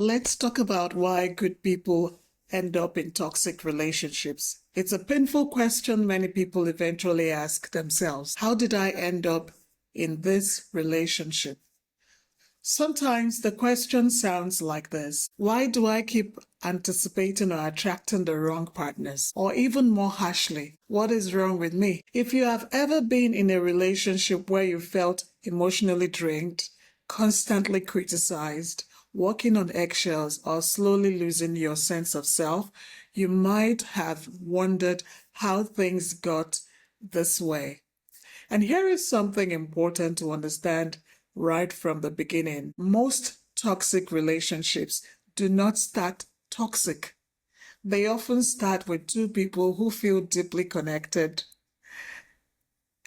Let's talk about why good people end up in toxic relationships. It's a painful question many people eventually ask themselves. How did I end up in this relationship? Sometimes the question sounds like this. Why do I keep anticipating or attracting the wrong partners? Or even more harshly, what is wrong with me? If you have ever been in a relationship where you felt emotionally drained, constantly criticized, walking on eggshells, or slowly losing your sense of self, you might have wondered how things got this way. And here is something important to understand right from the beginning. Most toxic relationships do not start toxic. They often start with two people who feel deeply connected.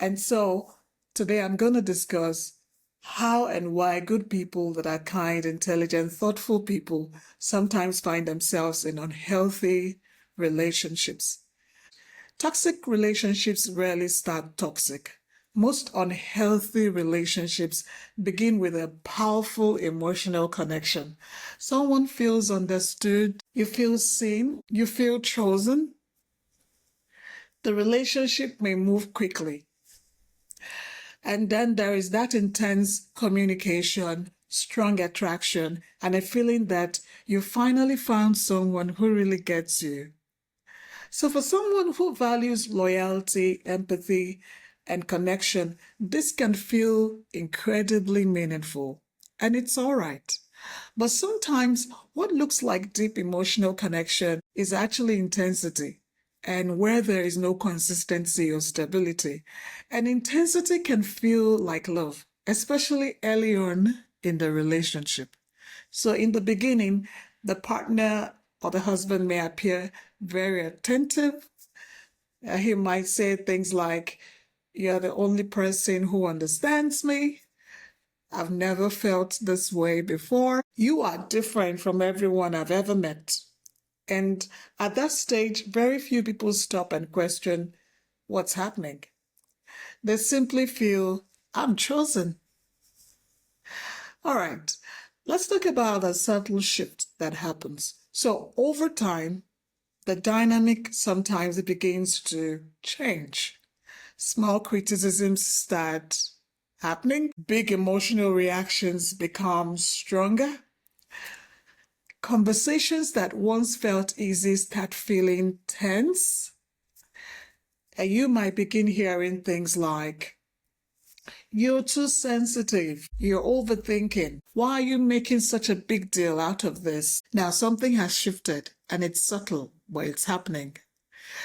And so today I'm going to discuss how and why good people that are kind, intelligent, thoughtful people sometimes find themselves in unhealthy relationships. Toxic relationships rarely start toxic. Most unhealthy relationships begin with a powerful emotional connection. Someone feels understood, you feel seen, you feel chosen. The relationship may move quickly. And then there is that intense communication, strong attraction, and a feeling that you finally found someone who really gets you. So for someone who values loyalty, empathy, and connection, this can feel incredibly meaningful. And it's all right. But sometimes what looks like deep emotional connection is actually intensity, and where there is no consistency or stability. And intensity can feel like love, especially early on in the relationship. So in the beginning, the partner or the husband may appear very attentive. He might say things like, "You're the only person who understands me. I've never felt this way before. You are different from everyone I've ever met." And at that stage, very few people stop and question what's happening. They simply feel, "I'm chosen." All right, let's talk about a subtle shift that happens. So over time, the dynamic sometimes begins to change. Small criticisms start happening. Big emotional reactions become stronger. Conversations that once felt easy start feeling tense. And you might begin hearing things like, "You're too sensitive. You're overthinking. Why are you making such a big deal out of this?" Now something has shifted and it's subtle, but it's happening.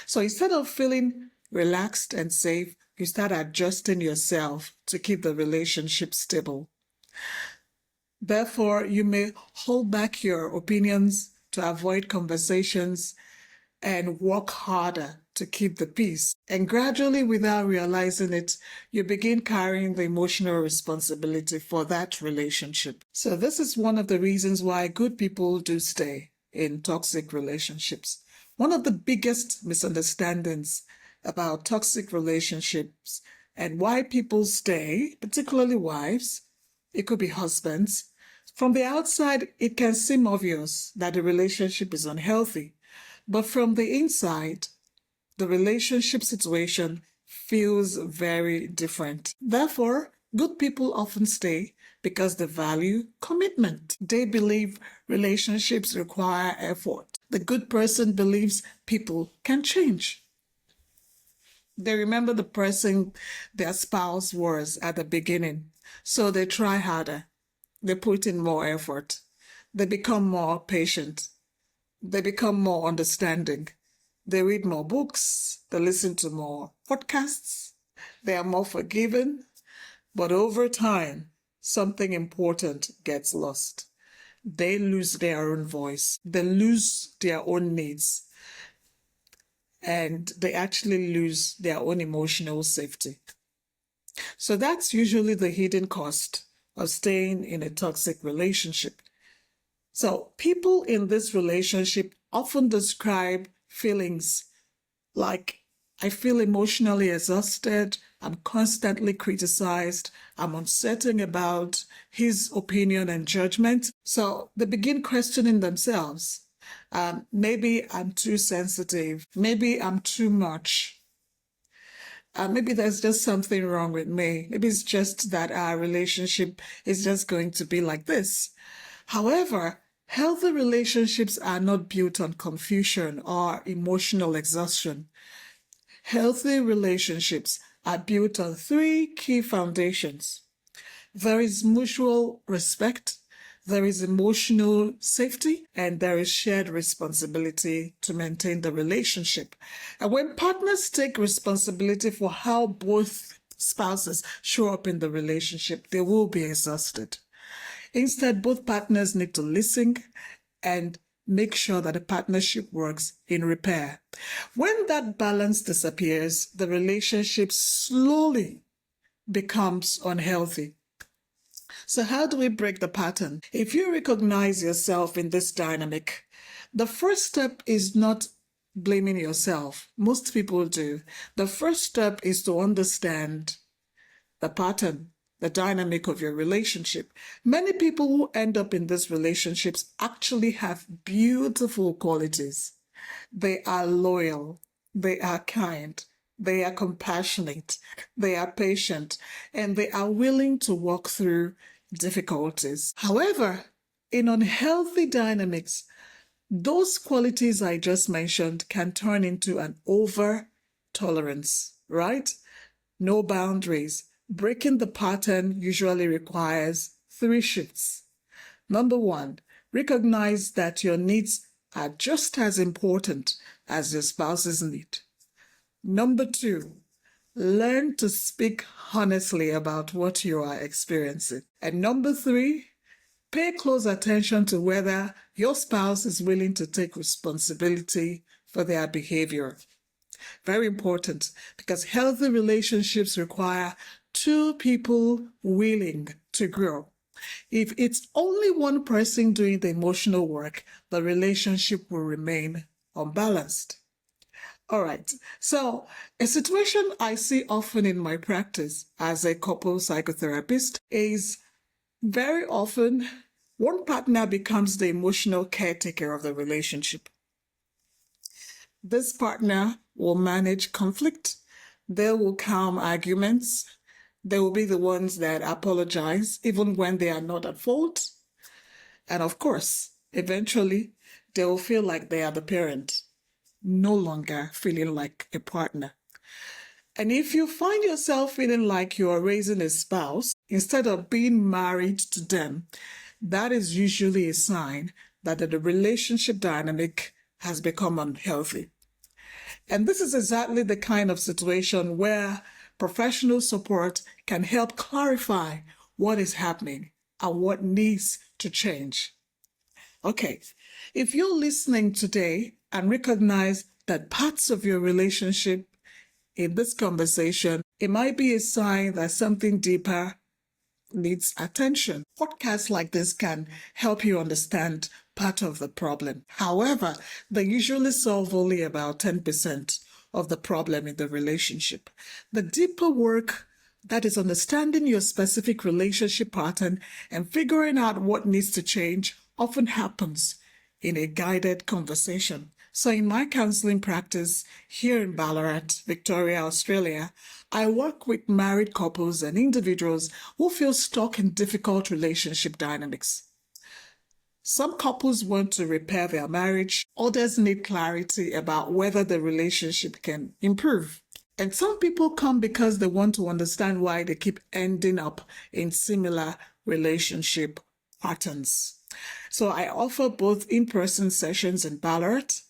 So instead of feeling relaxed and safe, you start adjusting yourself to keep the relationship stable. Therefore, you may hold back your opinions to avoid conversations and work harder to keep the peace. And gradually, without realizing it, you begin carrying the emotional responsibility for that relationship. So this is one of the reasons why good people do stay in toxic relationships. One of the biggest misunderstandings about toxic relationships and why people stay, particularly wives, it could be husbands. From the outside, it can seem obvious that the relationship is unhealthy. But from the inside, the relationship situation feels very different. Therefore, good people often stay because they value commitment. They believe relationships require effort. The good person believes people can change. They remember the person their spouse was at the beginning, so they try harder. They put in more effort. They become more patient. They become more understanding. They read more books. They listen to more podcasts. They are more forgiving. But over time, something important gets lost. They lose their own voice. They lose their own needs. And they actually lose their own emotional safety. So that's usually the hidden cost of staying in a toxic relationship. So people in this relationship often describe feelings like, "I feel emotionally exhausted," I'm constantly criticized. I'm uncertain about his opinion and judgment. So they begin questioning themselves. Maybe I'm too sensitive. Maybe I'm too much. Maybe there's just something wrong with me. Maybe it's just that our relationship is just going to be like this. However, healthy relationships are not built on confusion or emotional exhaustion. Healthy relationships are built on three key foundations. There is mutual respect, there is emotional safety, and there is shared responsibility to maintain the relationship. And when partners take responsibility for how both spouses show up in the relationship, they will be exhausted. Instead, both partners need to listen and make sure that the partnership works in repair. When that balance disappears, the relationship slowly becomes unhealthy. So how do we break the pattern? If you recognize yourself in this dynamic, the first step is not blaming yourself. Most people do. The first step is to understand the pattern, the dynamic of your relationship. Many people who end up in these relationships actually have beautiful qualities. They are loyal, they are kind, they are compassionate, they are patient, and they are willing to walk through difficulties. However, in unhealthy dynamics, those qualities I just mentioned can turn into an over tolerance, right? No boundaries. Breaking the pattern usually requires 3 shifts. Number 1, recognize that your needs are just as important as your spouse's need. Number 2, learn to speak honestly about what you are experiencing. And number 3, pay close attention to whether your spouse is willing to take responsibility for their behavior. Very important, because healthy relationships require 2 people willing to grow. If it's only one person doing the emotional work, the relationship will remain unbalanced. All right, so a situation I see often in my practice as a couple psychotherapist is very often one partner becomes the emotional caretaker of the relationship. This partner will manage conflict. They will calm arguments. They will be the ones that apologize even when they are not at fault. And of course, eventually, they will feel like they are the parent, no longer feeling like a partner. And if you find yourself feeling like you are raising a spouse instead of being married to them, that is usually a sign that the relationship dynamic has become unhealthy. And this is exactly the kind of situation where professional support can help clarify what is happening and what needs to change. Okay, if you're listening today and recognize that parts of your relationship in this conversation, it might be a sign that something deeper needs attention. Podcasts like this can help you understand part of the problem. However, they usually solve only about 10% of the problem in the relationship. The deeper work, that is understanding your specific relationship pattern and figuring out what needs to change, often happens in a guided conversation. So in my counseling practice here in Ballarat, Victoria, Australia, I work with married couples and individuals who feel stuck in difficult relationship dynamics. Some couples want to repair their marriage, others need clarity about whether the relationship can improve. And some people come because they want to understand why they keep ending up in similar relationship patterns. So I offer both in-person sessions in Ballarat,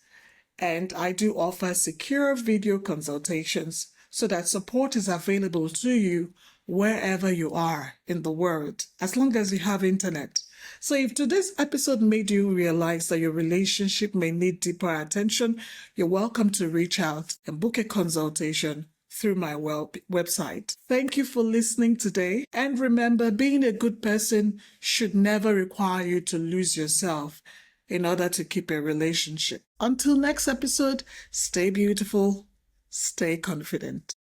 and I do offer secure video consultations so that support is available to you wherever you are in the world, as long as you have internet. So if today's episode made you realize that your relationship may need deeper attention, you're welcome to reach out and book a consultation through my website. Thank you for listening today. And remember, being a good person should never require you to lose yourself in order to keep a relationship. Until next episode, stay beautiful, stay confident.